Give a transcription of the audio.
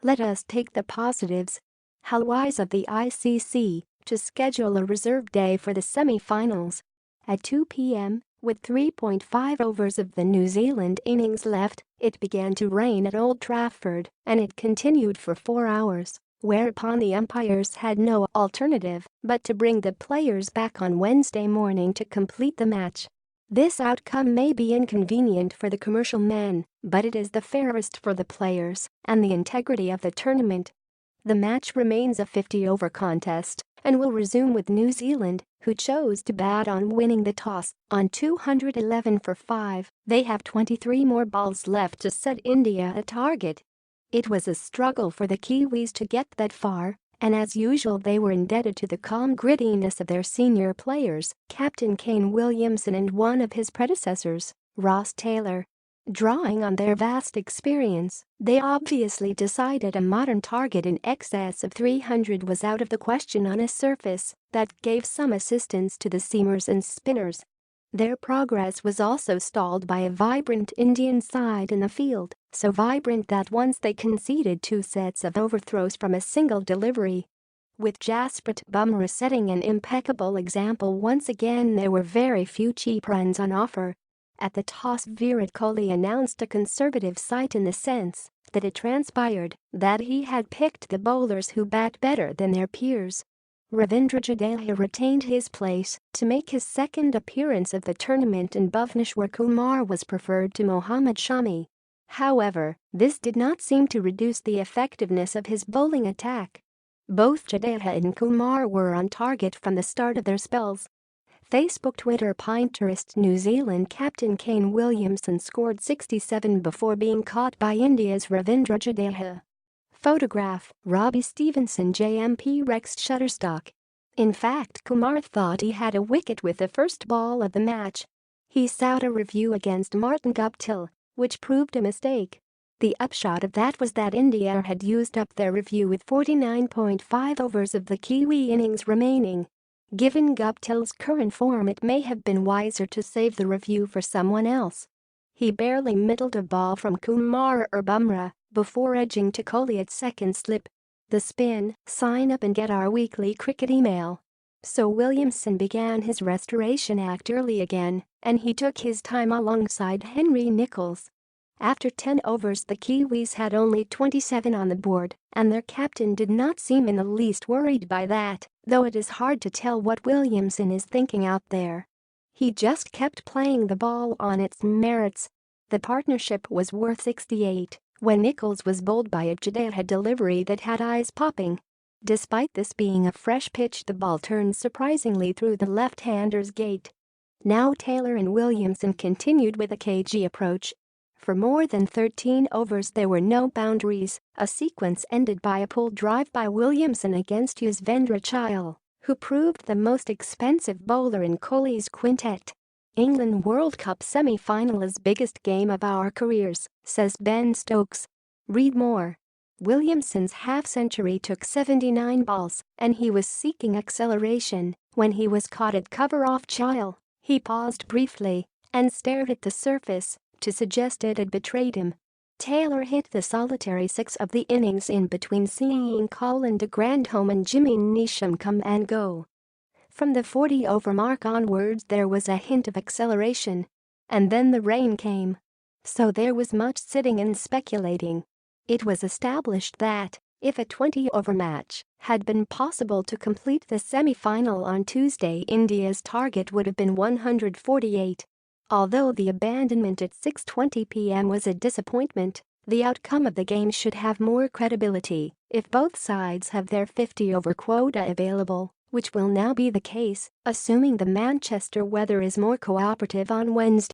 Let us take the positives. How wise of the ICC to schedule a reserve day for the semi-finals. At 2 p.m., with 3.5 overs of the New Zealand innings left, it began to rain at Old Trafford, and it continued for 4 hours, whereupon the umpires had no alternative but to bring the players back on Wednesday morning to complete the match. This outcome may be inconvenient for the commercial men, but it is the fairest for the players and the integrity of the tournament. The match remains a 50-over contest and will resume with New Zealand, who chose to bat on winning the toss on 211 for 5. They have 23 more balls left to set India a target. It was a struggle for the Kiwis to get that far, and as usual they were indebted to the calm grittiness of their senior players, Captain Kane Williamson and one of his predecessors, Ross Taylor. Drawing on their vast experience, they obviously decided a modern target in excess of 300 was out of the question on a surface that gave some assistance to the seamers and spinners. Their progress was also stalled by a vibrant Indian side in the field, so vibrant that once they conceded 2 sets of overthrows from a single delivery. With Jasprit Bumrah setting an impeccable example once again, there were very few cheap runs on offer. At the toss, Virat Kohli announced a conservative side in the sense that it transpired that he had picked the bowlers who bat better than their peers. Ravindra Jadeja retained his place to make his second appearance of the tournament, and Bhuvneshwar Kumar was preferred to Mohammad Shami. However, this did not seem to reduce the effectiveness of his bowling attack. Both Jadeja and Kumar were on target from the start of their spells. Facebook, Twitter, Pinterest. New Zealand captain Kane Williamson scored 67 before being caught by India's Ravindra Jadeja. Photograph, Robbie Stevenson, JMP Rex Shutterstock. In fact, Kumar thought he had a wicket with the first ball of the match. He sought a review against Martin Guptill, which proved a mistake. The upshot of that was that India had used up their review with 49.5 overs of the Kiwi innings remaining. Given Guptill's current form, it may have been wiser to save the review for someone else. He barely middled a ball from Kumar or Bumrah before edging to Kohli at second slip. The spin, sign up and get our weekly cricket email. So Williamson began his restoration act early again, and he took his time alongside Henry Nicholls. After 10 overs, the Kiwis had only 27 on the board, and their captain did not seem in the least worried by that, though it is hard to tell what Williamson is thinking out there. He just kept playing the ball on its merits. The partnership was worth 68 when Nicholls was bowled by a Jadeja delivery that had eyes popping. Despite this being a fresh pitch, the ball turned surprisingly through the left-hander's gate. Now Taylor and Williamson continued with a cagey approach. For more than 13 overs there were no boundaries, a sequence ended by a pulled drive by Williamson against Yuzvendra Chahal, who proved the most expensive bowler in Kohli's quintet. England World Cup semi-final's biggest game of our careers, says Ben Stokes. Read more. Williamson's half-century took 79 balls, and he was seeking acceleration when he was caught at cover off Chahal. He paused briefly and stared at the surface to suggest it had betrayed him. Taylor hit the solitary 6 of the innings in between seeing Colin de Grandhomme and Jimmy Neesham come and go. From the 40-over mark onwards there was a hint of acceleration. And then the rain came. So there was much sitting and speculating. It was established that, if a 20-over match had been possible to complete the semi-final on Tuesday, India's target would have been 148. Although the abandonment at 6:20 p.m. was a disappointment, the outcome of the game should have more credibility if both sides have their 50-over quota available, which will now be the case, assuming the Manchester weather is more cooperative on Wednesday.